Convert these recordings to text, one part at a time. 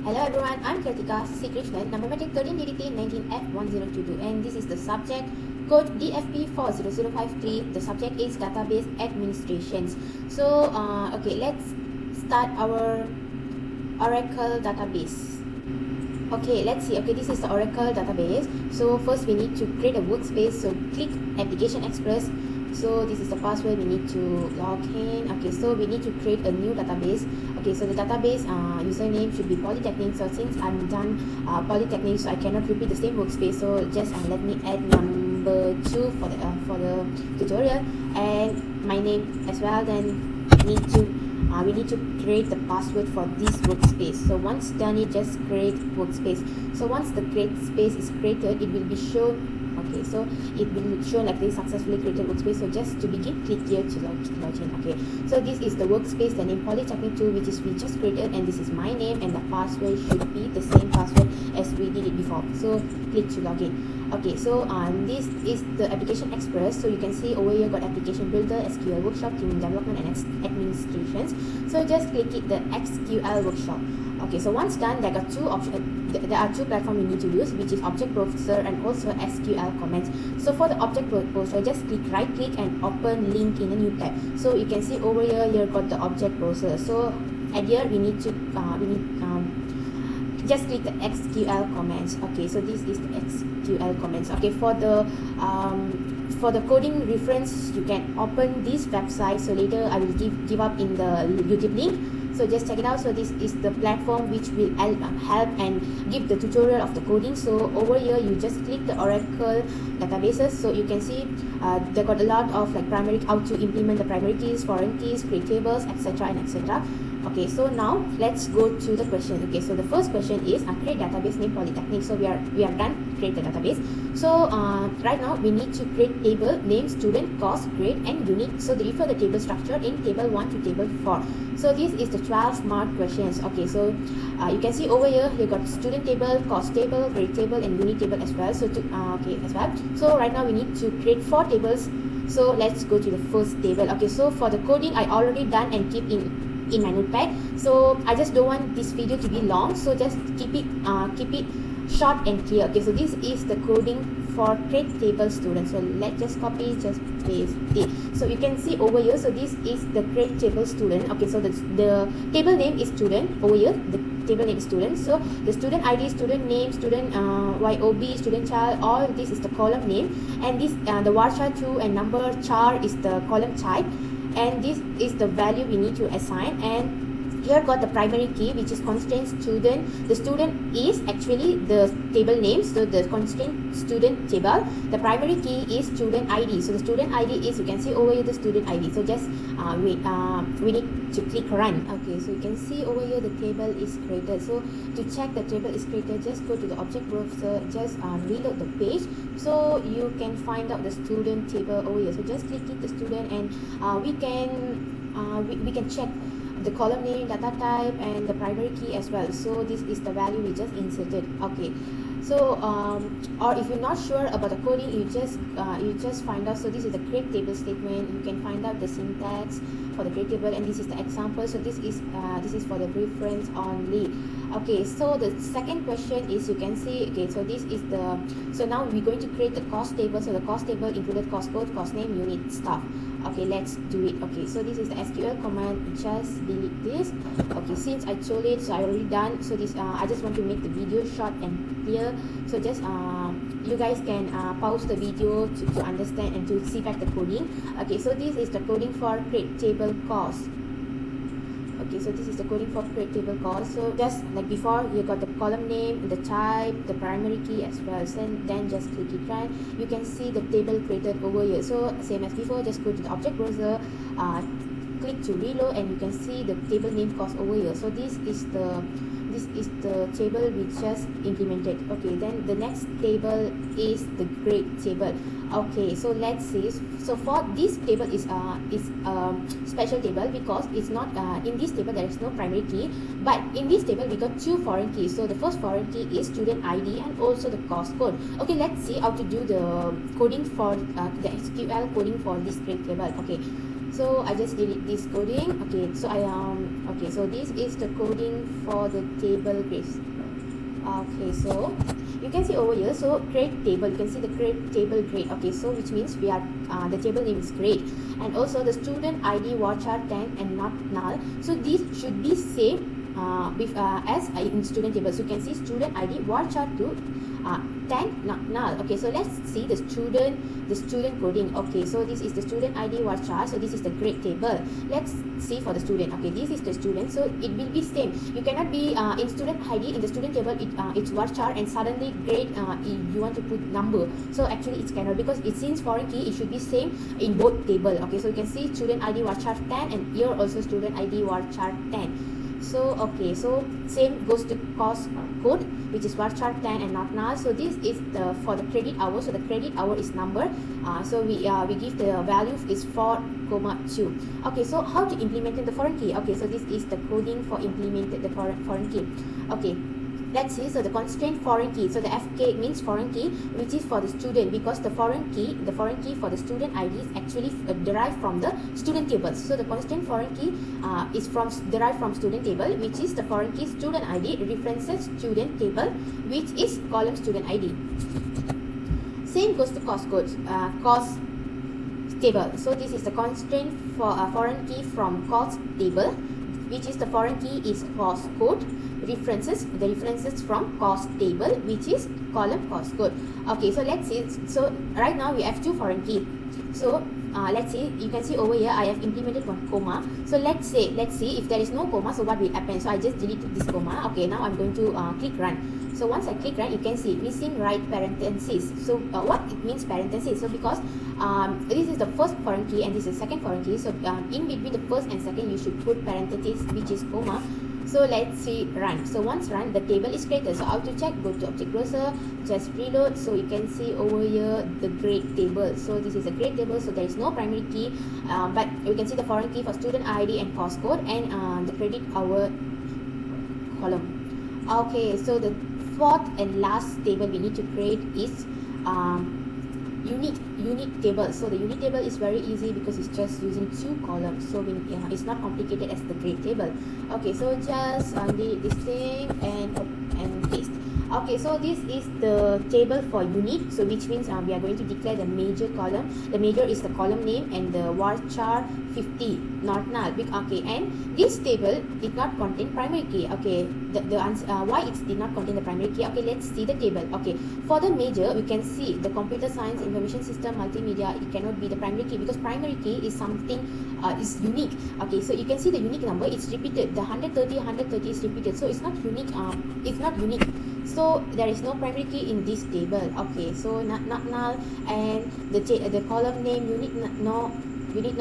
Hello everyone, I'm Kritika C. Krishnan, number 13 DDT 19F1022, and this is the subject code DFP40053. The subject is database administrations. So, let's start our Oracle database. Okay, let's see. Okay, this is the Oracle database. So first we need to create a workspace. So click Application Express. So this is the password we need to log in. Okay, so we need to create a new database. Okay, so the database username should be Polytechnic. So since I'm done Polytechnic, so I cannot repeat the same workspace. So just let me add number 2 for the tutorial and my name as well. Then we need to create the password for this workspace. So once done it, just create workspace. So once the create space is created, it will be shown. Okay, so it will show like this, successfully created workspace. So just to begin, click here to log in. Okay, so this is the workspace, the name Polytechnic 2, which is we just created, and this is my name, and the password should be the same password as we did it before. So click to log in. Okay, so this is the Application Express. So you can see over here got Application Builder, SQL Workshop, Team Development, and Administrations. So just click it, the SQL Workshop. Okay, so once done, there are two options. There are two platforms we need to use, which is Object Browser and also SQL Comments. So for the Object Browser, just right click and open link in a new tab. So you can see over here got the Object Browser. So at here we need to just click the SQL Comments. Okay, so this is the SQL Comments. Okay, for the coding reference, you can open this website. So later I will give up in the YouTube link. So just check it out. So this is the platform which will help and give the tutorial of the coding. So over here you just click the Oracle databases. So you can see they got a lot of like primary, how to implement the primary keys, foreign keys, create tables, etc. and etc. Okay, so now let's go to the question. Okay, so the first question is create database name Polytechnic. So we are done create the database. So right now we need to create table name, student, course, grade, and unit. So they refer the table structure in table 1 to table 4. So this is the 12 mark questions. Okay, so you can see over here you got student table, course table, grade table, and unit table as well. So so right now we need to create 4 tables. So let's go to the first table. Okay, so for the coding I already done and keep in my notepad. So I just don't want this video to be long, so just keep it short and clear. Okay, so this is the coding for create table student. So let's just copy, just paste it. So you can see over here, so this is the create table student. Okay, so the table name is student over here. The table name is student. So the student ID, student name, student YOB, student child, all this is the column name, and this the varchar true and number char is the column type, and this is the value we need to assign. And here got the primary key, which is constraint student. The student is actually the table name, so the constraint student table. The primary key is student ID. So the student ID is, you can see over here the student ID. So just we need to click run. Okay, so you can see over here the table is created. So to check the table is created, just go to the Object Browser, just reload the page, so you can find out the student table over here. So just click it, the student, and we can check the column name, data type, and the primary key as well. So this is the value we just inserted. Okay, so or if you're not sure about the coding, you just find out. So this is the create table statement. You can find out the syntax for the create table, and this is the example. So this is for the reference only. Okay, so the second question is, you can see, okay, so this is the, so now we're going to create the cost table. So the cost table included cost code, cost name, unit, stuff. Okay, let's do it. Okay, so this is the SQL command, just delete this. Okay, since I told it, so I already done. So this I just want to make the video short and clear. So just you guys can pause the video to understand and to see back the coding. Okay, so this is the coding for create table cost. Okay, so this is the coding for create table cost. So just like before, you got the column name, the type, the primary key as well. So then just click it run. You can see the table created over here. So same as before, just go to the Object Browser, click to reload, and you can see the table name cost over here. So this is the table we just implemented. Okay, then the next table is the grade table. Okay, so let's see. So for this table is special table because it's not in this table there is no primary key, but in this table we got 2 foreign keys. So the first foreign key is student ID and also the course code. Okay, let's see how to do the coding for the SQL coding for this grade table. Okay, So I just delete this coding. Okay, so okay, so this is the coding for the table grades. Okay, so you can see over here, so create table, you can see the create table grade. Okay, so which means we are the table name is grade, and also the student ID varchar 10 and not null. So these should be same as in student table. So you can see student ID varchar 2 10 not null. Okay, so let's see the student coding. Okay, so this is the student ID varchar, so this is the grade table. Let's see for the student. Okay, this is the student, so it will be same. You cannot be in student ID in the student table it's varchar and suddenly grade you want to put number. So actually it cannot, because it since foreign key it should be same in both table. Okay, so you can see student ID varchar 10 and here also student ID varchar 10. So okay, so same goes to course code, which is varchar 10 and not null. So this is the for the credit hour. So the credit hour is number. So we give the value is 4,2. Okay, so how to implement in the foreign key? Okay, so this is the coding for implemented the foreign key. Okay, let's see. So the constraint foreign key, so the FK means foreign key, which is for the student, because the foreign key for the student ID is actually derived from the student table. So the constraint foreign key is derived from student table, which is the foreign key student ID references student table, which is column student ID. Same goes to course code, course table. So this is the constraint for foreign key from course table, which is the foreign key is course code references from course table, which is column course code. Okay, so let's see. So right now we have two foreign key. So let's see, you can see over here I have implemented one comma. So let's see if there is no comma, so what will happen? So I just deleted this comma. Okay, now I'm going to click run. So once I click run, you can see missing right parenthesis. So what it means parenthesis? So because this is the first foreign key and this is the second foreign key, so in between the first and second you should put parenthesis, which is comma. So let's see run. So once run, the table is created. So how to check? Go to object browser, just reload. So you can see over here the grade table. So this is a grade table, so there is no primary key, but you can see the foreign key for student ID and course code and the credit hour column. Okay, so the fourth and last table we need to create is unit table. So the unit table is very easy because it's just using two columns, so it's not complicated as the grade table. Okay, so just delete this thing and paste. Okay, so this is the table for unit, so which means we are going to declare the major column. The major is the column name and the varchar 50 not null. Okay, and this table did not contain primary key. Okay, the answer why it did not contain the primary key. Okay, let's see the table. Okay, for the major we can see the computer science, information system, multimedia, it cannot be the primary key because primary key is something is unique. Okay, so you can see the unique number, it's repeated, the 130 is repeated, so it's not unique. It's not unique, so there is no primary key in this table. Okay, so not null, and the column name unit no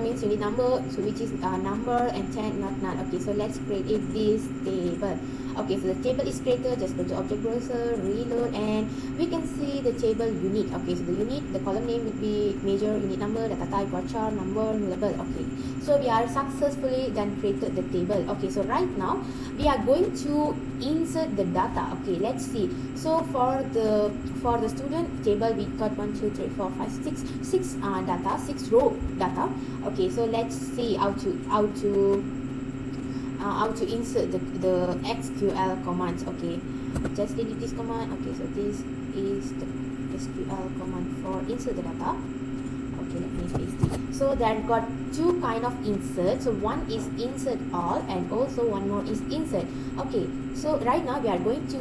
means unit number, so which is number, and 10 not null. Okay, so let's create this table. Okay, so the table is created. Just go to object browser, reload, and we can see the table unit. Okay, so the unit, the column name would be major, unit number, data type, varchar, number, nullable. Okay, so we are successfully done created the table. Okay, so right now we are going to insert the data. Okay, let's see. So for the student table we got 1 2 3 4 5 6 data, 6 row data. Okay, so let's see how to insert the SQL commands. Okay, just delete this command. Okay, so this is the SQL command for insert the data. Okay, let me paste it. So there got two kind of insert. So one is insert all and also one more is insert. Okay, so right now we are going to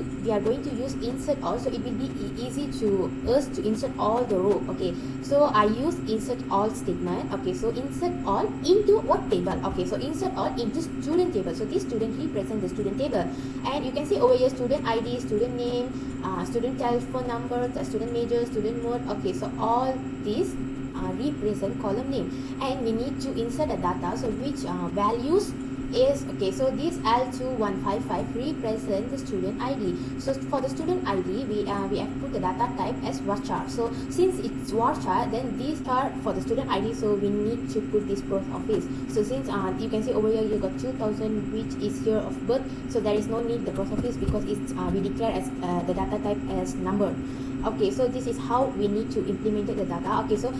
use insert all, so it will be easy to us to insert all the row. Okay, so I use insert all statement. Okay, so insert all into what table? Okay, so insert all into student table. So this student represent the student table, and you can see over here student ID, student name, student telephone number, the student major, student mode. Okay, so all these represent column name, and we need to insert the data, so which values is, okay, so this L2155 represents the student ID. So for the student ID, we have put the data type as varchar. So since it's varchar, then these are for the student ID, so we need to put this post office. So since you can see over here you got 2000, which is year of birth, so there is no need the post office because it's we declare as the data type as number. Okay, so this is how we need to implement the data. Okay, so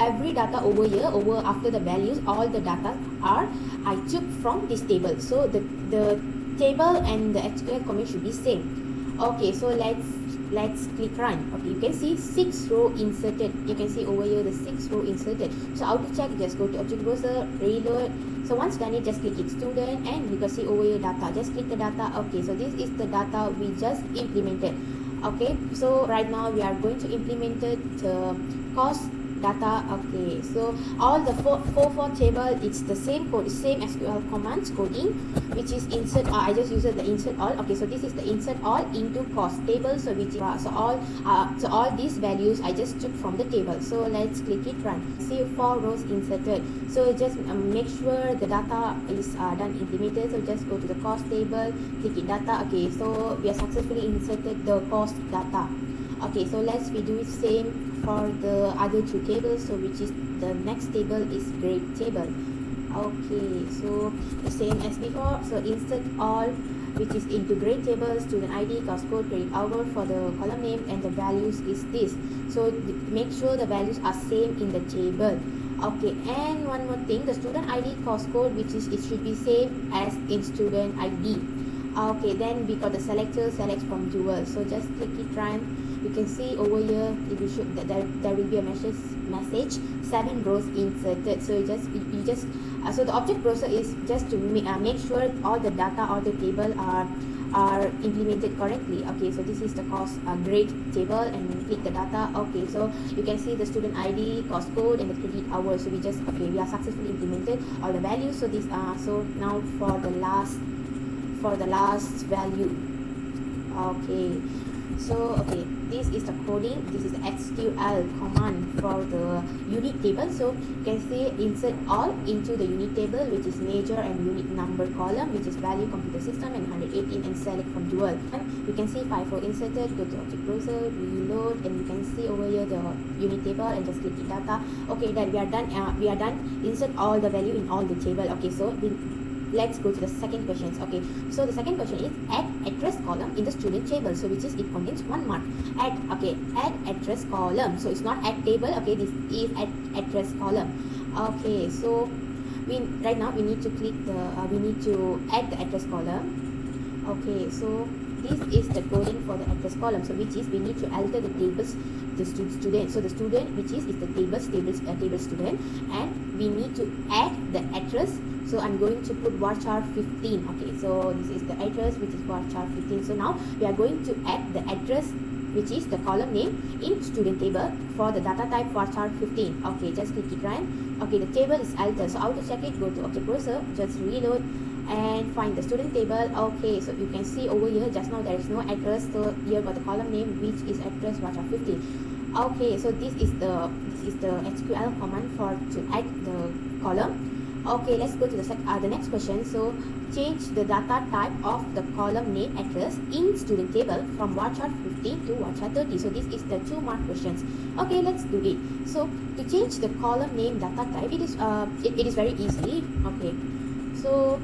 every data over here, over after the values, all the data are I took from this table. So the table and the SQL comment should be same. Okay, so let's click run. Okay, you can see 6 row inserted. You can see over here the 6 row inserted. So how to check? Just go to object browser, reload. So once done it, just click it student, and you can see over here data. Just click the data. Okay, so this is the data we just implemented. Okay, so right now we are going to implement the cost data. Okay, so all the four table, it's the same code, same SQL commands coding, which is insert. I just used the insert all. Okay, so this is the insert all into cost table. So which so all these values I just took from the table. So let's click it run. See 4 rows inserted. So just make sure the data is done implemented. So just go to the cost table, click it data. Okay, so we have successfully inserted the cost data. Okay, so let's redo it same for the other 2 tables. So which is the next table is grade table. Okay, so the same as before. So insert all, which is into grade table, student ID, cost code, credit hour for the column name, and the values is this. So make sure the values are same in the table. Okay, and one more thing, the student ID cost code, which is it should be same as in student ID. Okay, then we got the selector, select from dual. So just click it run. You can see over here it will show that there will be a message 7 rows inserted. So you just so the object browser is just to make sure all the data or the table are implemented correctly. Okay, so this is the cost grade table, and click the data. Okay, so you can see the student ID, cost code, and the credit hour. So we are successfully implemented all the values. So this so now for the last value. Okay, so okay, this is the coding. This is the SQL command for the unit table. So you can see insert all into the unit table, which is major and unit number column, which is value, computer system, and 118, and select from dual. And you can see 5 row inserted. Go to object browser, reload, and you can see over here the unit table, and just click it data. Okay, then we are done. Insert all the value in all the table. Okay, so let's go to the second questions. Okay, so the second question is add address column in the student table. So which is it contains 1 mark. Add address column. So it's not add table. Okay, this is address column. Okay, so right now we need to click the we need to add the address column. Okay, so this is the coding for the address column. So which is we need to alter the tables, the student. So the student, which is the table student, and we need to add the address. So I'm going to put varchar 15. Okay, so this is the address, which is varchar 15. So now we are going to add the address, which is the column name in student table for the data type varchar 15. Okay, just click it run. Okay, the table is altered. So how to check it? Go to object browser, just reload, and find the student table. Okay, so you can see over here just now there is no address. So here got the column name, which is address varchar 15. Okay, so this is the SQL command for to add the column. Okay, let's go to the next question. So change the data type of the column name address in student table from varchar 15 to varchar 30. So this is the 2 mark questions. Okay, let's do it. So to change the column name data type, it is very easy. Okay, so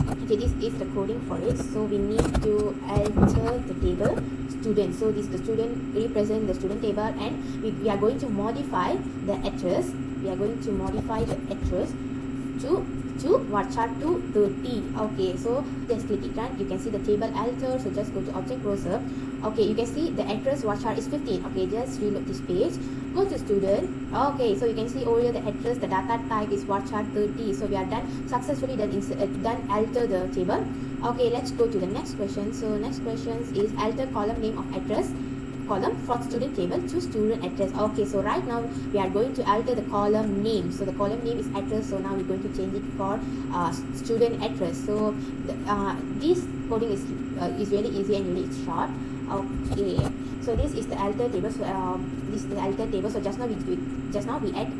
okay, this is the coding for it. So we need to alter the table student. So this is the student, represent the student table, and we are going to modify the address. We are going to modify the address to varchar 30. Okay, so just click it run. You can see the table alter. So just go to object browser. Okay, you can see the address varchar is 15. Okay, just reload this page. Go to student. Okay, so you can see over here the address, the data type is varchar 30. So we are done successfully done alter the table. Okay, let's go to the next question. So next question is alter column name of address column for student table to student address. Okay, so right now we are going to alter the column name. So the column name is address, so now we're going to change it for student address. So this coding is really easy and really short. Okay, so this is the alter table. So this is the alter table. So just now we add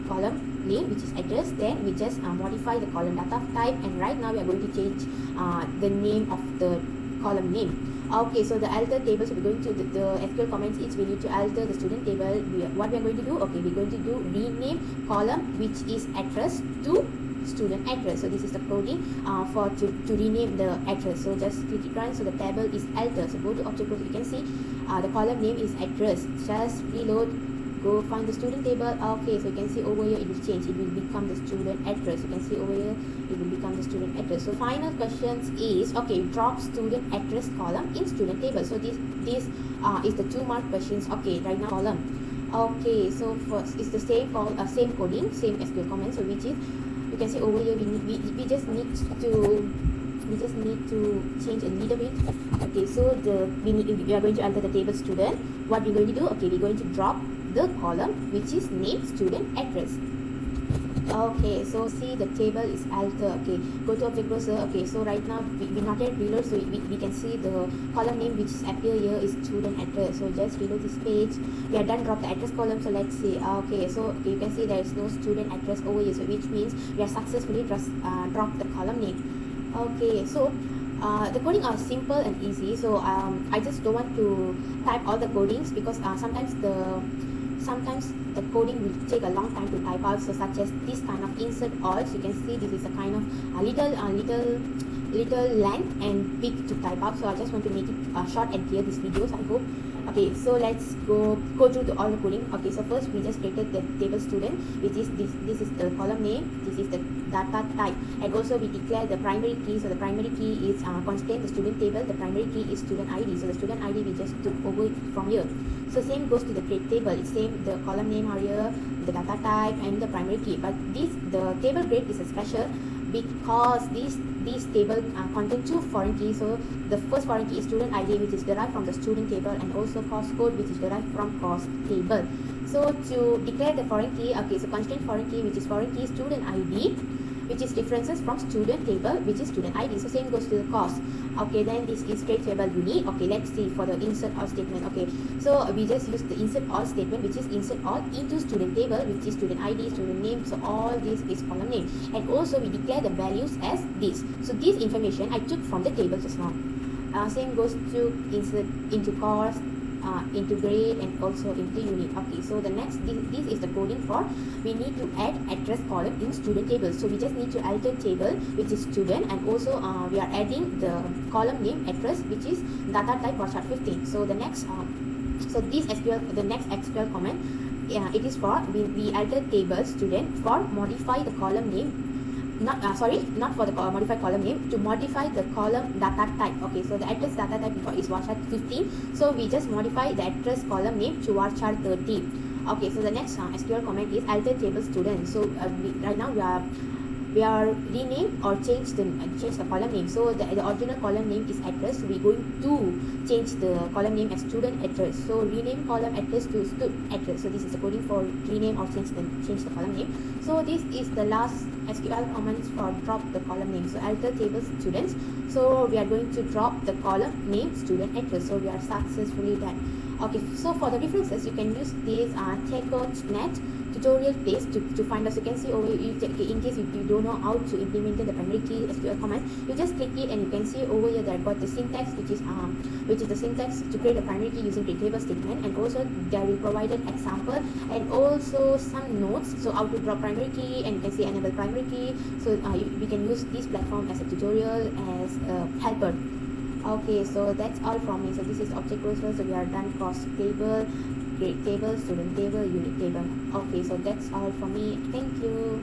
column, name, which is address. Then we just modify the column data type, and right now we are going to change the name of the column name. Okay, so the alter table, so we're going to the SQL comments is we need to alter the student table. What we are going to do, okay, we're going to do rename column which is address to student address. So this is the coding to rename the address. So just click it run. So the table is alter. So go to object group, you can see the column name is address. Just reload, go find the student table. Okay, so you can see over here it will change, it will become the student address. You can see over here it will become the student address. So final questions is, okay, drop student address column in student table. So this is the 2 mark questions. Okay, right now column. Okay, so first it's the same same coding, same SQL comment. So which is, you can see over here we just need to change a little bit. Okay, so we are going to enter the table student. What we're going to do, okay, we're going to drop the column which is name student address. Okay, so see the table is alter. Okay, go to object browser. Okay, so right now we not yet reload, so we can see the column name which is appear here is student address. So just reload this page. We are done drop the address column. So let's see. Okay, so okay, you can see there is no student address over here, so which means we are successfully dropped the column name. Okay, so the coding are simple and easy. So I just don't want to type all the codings because sometimes the coding will take a long time to type out. So such as this kind of insert all, so you can see this is a kind of little length and big to type out. So I just want to make it short and clear this videos, I hope. Okay, so let's go through all the coding. Okay, so first we just created the table student, which is this is the column name, this is the data type, and also we declare the primary key. So the primary key is constant, the student table, the primary key is student ID. So the student ID we just took over from here. So same goes to the grade table. It's same, the column name are here, the data type and the primary key. But the table grade is a special because these table contain 2 foreign keys. So the first foreign key is student ID, which is derived from the student table, and also course code, which is derived from course table. So to declare the foreign key, okay, so constant foreign key, which is foreign key student ID, which is differences from student table, which is student ID. So same goes to the course. Okay, then this is grade table unique. Okay, let's see for the insert all statement. Okay, so we just use the insert all statement, which is insert all into student table, which is student ID, student name. So all this is column name, and also we declare the values as this. So this information I took from the table just now. Same goes to insert into course, into grade, and also into unit. Okay, so the next this is the coding for we need to add address column in student table. So we just need to alter table, which is student, and also we are adding the column name address, which is data type for chart 15. So the next so this SQL, the next SQL comment, it is for we alter table student for modify the column name, not for the modify column name, to modify the column data type. Okay, so the address data type is varchar 15, so we just modify the address column name to varchar 30. Okay, so the next SQL comment is alter table student. So right now we are rename or change the column name. So the original column name is address, so we're going to change the column name as student address. So rename column address to student address. So this is the coding for rename or change the column name. So this is the last SQL comments for drop the column name. So alter table students, so we are going to drop the column name student address. So we are successfully done. Okay, so for the references you can use this TechCoach.net tutorial place to find us. You can see over in case you don't know how to implement the primary key SQL command, you just click it and you can see over here that I got the syntax, which is the syntax to create a primary key using create table statement, and also there will provide an example and also some notes, so how to drop primary key, and you can see enable primary key. So we can use this platform as a tutorial, as a helper. Okay, so that's all from me. So this is object browser. So we are done course table, grade table, student table, unit table. Okay, so that's all from me. Thank you.